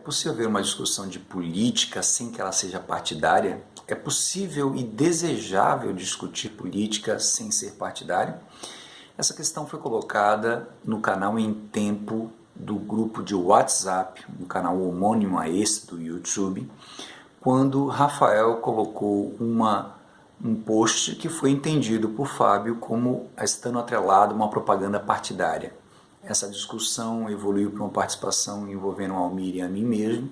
possível haver uma discussão de política sem que ela seja partidária? É possível e desejável discutir política sem ser partidário? Essa questão foi colocada no canal Em Tempo do grupo de WhatsApp, um canal homônimo a esse do YouTube, quando Rafael colocou um post que foi entendido por Fábio como estando atrelado a uma propaganda partidária. Essa discussão evoluiu para uma participação envolvendo o Almir e a mim mesmo,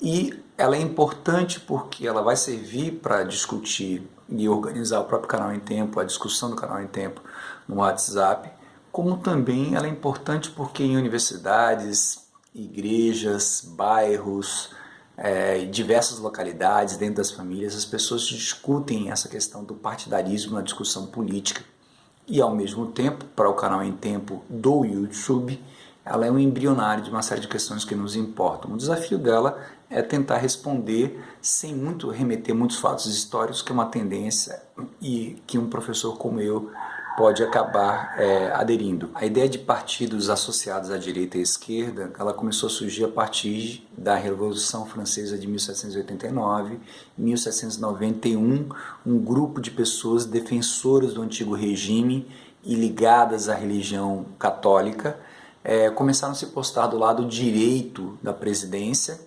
e ela é importante porque ela vai servir para discutir e organizar o próprio canal Em Tempo, a discussão do canal Em Tempo no WhatsApp, como também ela é importante porque em universidades, igrejas, bairros, diversas localidades, dentro das famílias, as pessoas discutem essa questão do partidarismo na discussão política. E ao mesmo tempo, para o canal Em Tempo do YouTube, ela é um embrionário de uma série de questões que nos importam. O desafio dela é tentar responder sem muito remeter muitos fatos históricos, que é uma tendência e que um professor como eu pode acabar aderindo. A ideia de partidos associados à direita e à esquerda, ela começou a surgir a partir da Revolução Francesa de 1789. Em 1791, um grupo de pessoas defensoras do antigo regime e ligadas à religião católica começaram a se postar do lado direito da presidência,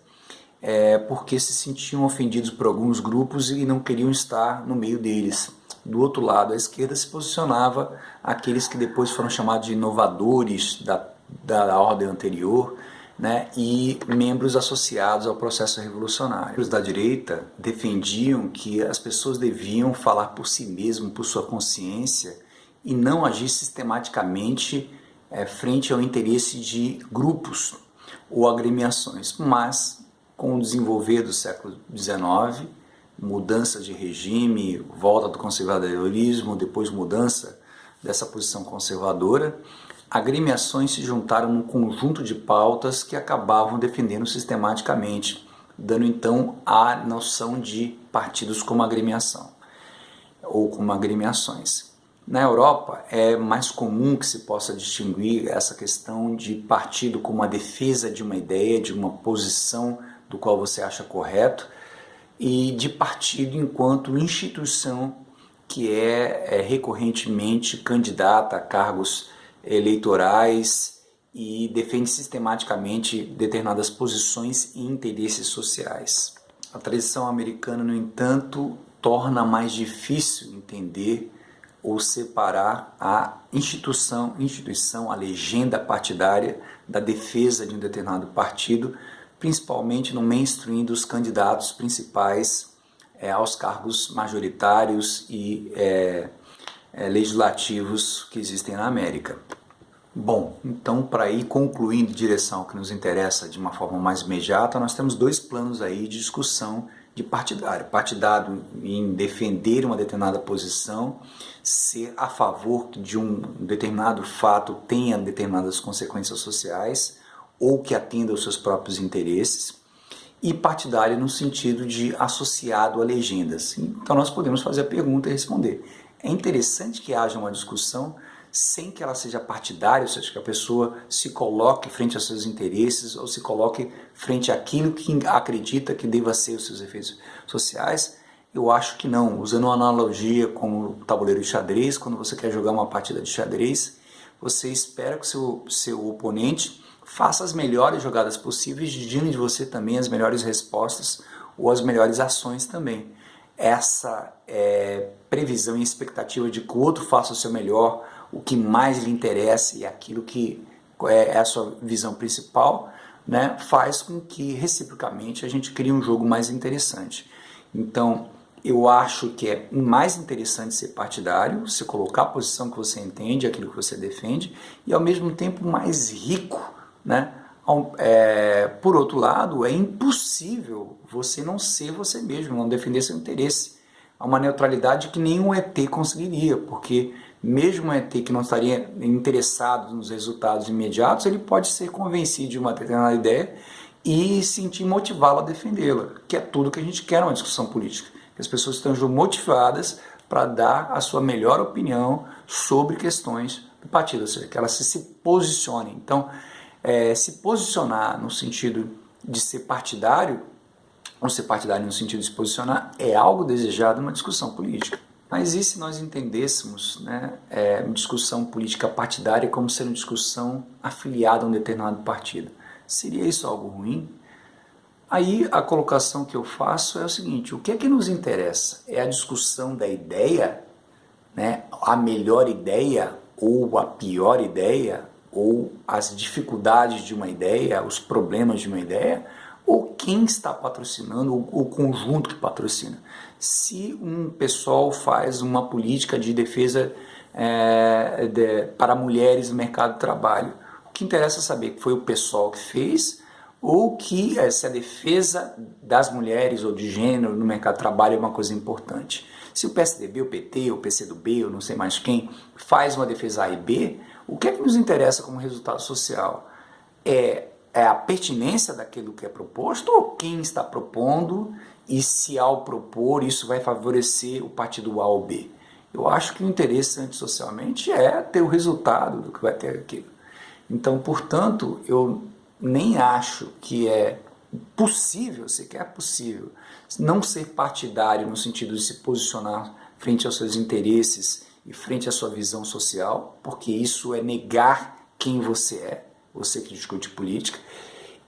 porque se sentiam ofendidos por alguns grupos e não queriam estar no meio deles. Do outro lado, a esquerda se posicionava aqueles que depois foram chamados de inovadores da ordem anterior, né, e membros associados ao processo revolucionário. Os da direita defendiam que as pessoas deviam falar por si mesmo, por sua consciência, e não agir sistematicamente frente ao interesse de grupos ou agremiações. Mas, com o desenvolver do século XIX, mudança de regime, volta do conservadorismo, depois mudança dessa posição conservadora, agremiações se juntaram num conjunto de pautas que acabavam defendendo sistematicamente, dando então a noção de partidos como agremiação ou como agremiações. Na Europa é mais comum que se possa distinguir essa questão de partido como a defesa de uma ideia, de uma posição do qual você acha correto, e de partido enquanto instituição que é recorrentemente candidata a cargos eleitorais e defende sistematicamente determinadas posições e interesses sociais. A tradição americana, no entanto, torna mais difícil entender ou separar a instituição, a legenda partidária da defesa de um determinado partido, principalmente no mainstream dos candidatos principais aos cargos majoritários e legislativos que existem na América. Bom, então para ir concluindo em direção ao que nos interessa de uma forma mais imediata, nós temos dois planos aí de discussão de partidário. Partidário em defender uma determinada posição, ser a favor de um determinado fato tenha determinadas consequências sociais, ou que atenda aos seus próprios interesses, e partidário no sentido de associado a legendas. Então nós podemos fazer a pergunta e responder. É interessante que haja uma discussão sem que ela seja partidária, ou seja, que a pessoa se coloque frente aos seus interesses ou se coloque frente àquilo que acredita que deva ser os seus efeitos sociais. Eu acho que não. Usando uma analogia com o tabuleiro de xadrez, quando você quer jogar uma partida de xadrez, você espera que o seu oponente faça as melhores jogadas possíveis, exigindo de você também as melhores respostas ou as melhores ações também. Essa previsão e expectativa de que o outro faça o seu melhor, o que mais lhe interessa e aquilo que é a sua visão principal, né, faz com que reciprocamente a gente crie um jogo mais interessante. Então, eu acho que é mais interessante ser partidário, se colocar a posição que você entende, aquilo que você defende, e ao mesmo tempo mais rico, né? Por outro lado, é impossível você não ser você mesmo, não defender seu interesse. Há uma neutralidade que nenhum ET conseguiria, porque mesmo um ET que não estaria interessado nos resultados imediatos, ele pode ser convencido de uma determinada ideia e sentir motivá-lo a defendê-la, que é tudo que a gente quer numa discussão política. Que as pessoas estejam motivadas para dar a sua melhor opinião sobre questões do partido, ou seja, que elas se posicionem. Então, se posicionar no sentido de ser partidário, ou ser partidário no sentido de se posicionar, é algo desejado numa discussão política. Mas e se nós entendêssemos, né, uma discussão política partidária como sendo uma discussão afiliada a um determinado partido? Seria isso algo ruim? Aí a colocação que eu faço é o seguinte: o que é que nos interessa? É a discussão da ideia, né, a melhor ideia ou a pior ideia, ou as dificuldades de uma ideia, os problemas de uma ideia, ou quem está patrocinando, o conjunto que patrocina. Se um pessoal faz uma política de defesa para mulheres no mercado de trabalho, o que interessa saber que foi o pessoal que fez, ou que se a defesa das mulheres ou de gênero no mercado de trabalho é uma coisa importante. Se o PSDB, o PT, o PCdoB, ou não sei mais quem, faz uma defesa A e B, o que é que nos interessa como resultado social? É a pertinência daquilo que é proposto, ou quem está propondo, e se ao propor isso vai favorecer o partido A ou B? Eu acho que o interessante socialmente é ter o resultado do que vai ter aquilo. Então, portanto, eu nem acho que é possível, sequer é possível, não ser partidário no sentido de se posicionar frente aos seus interesses e frente à sua visão social, porque isso é negar quem você é, você que discute política,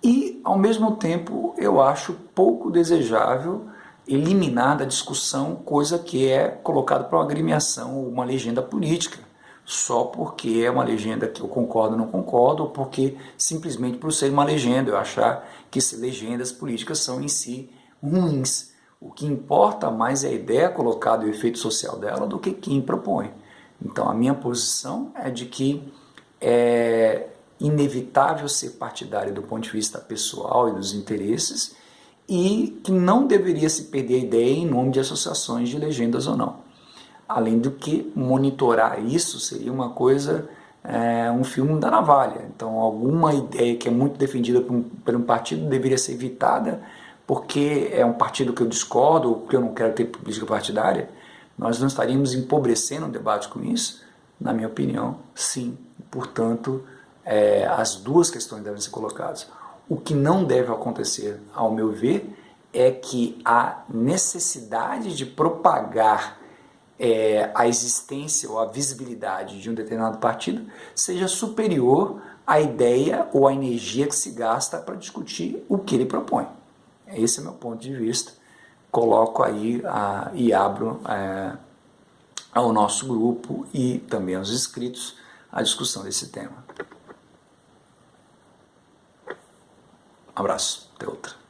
e, ao mesmo tempo, eu acho pouco desejável eliminar da discussão coisa que é colocada para uma agremiação ou uma legenda política, só porque é uma legenda que eu concordo ou não concordo, ou porque simplesmente por ser uma legenda, eu achar que legendas políticas são em si ruins. O que importa mais é a ideia colocada e o efeito social dela do que quem propõe. Então a minha posição é de que é inevitável ser partidário do ponto de vista pessoal e dos interesses, e que não deveria se perder a ideia em nome de associações de legendas ou não. Além do que monitorar isso seria uma coisa, um filme da navalha. Então alguma ideia que é muito defendida por um partido deveria ser evitada porque é um partido que eu discordo ou porque eu não quero ter política partidária. Nós não estaríamos empobrecendo o debate com isso? Na minha opinião, sim. Portanto, as duas questões devem ser colocadas. O que não deve acontecer, ao meu ver, é que a necessidade de propagar a existência ou a visibilidade de um determinado partido seja superior à ideia ou à energia que se gasta para discutir o que ele propõe. Esse é o meu ponto de vista. Coloco aí e abro ao nosso grupo e também aos inscritos a discussão desse tema. Abraço, até outra.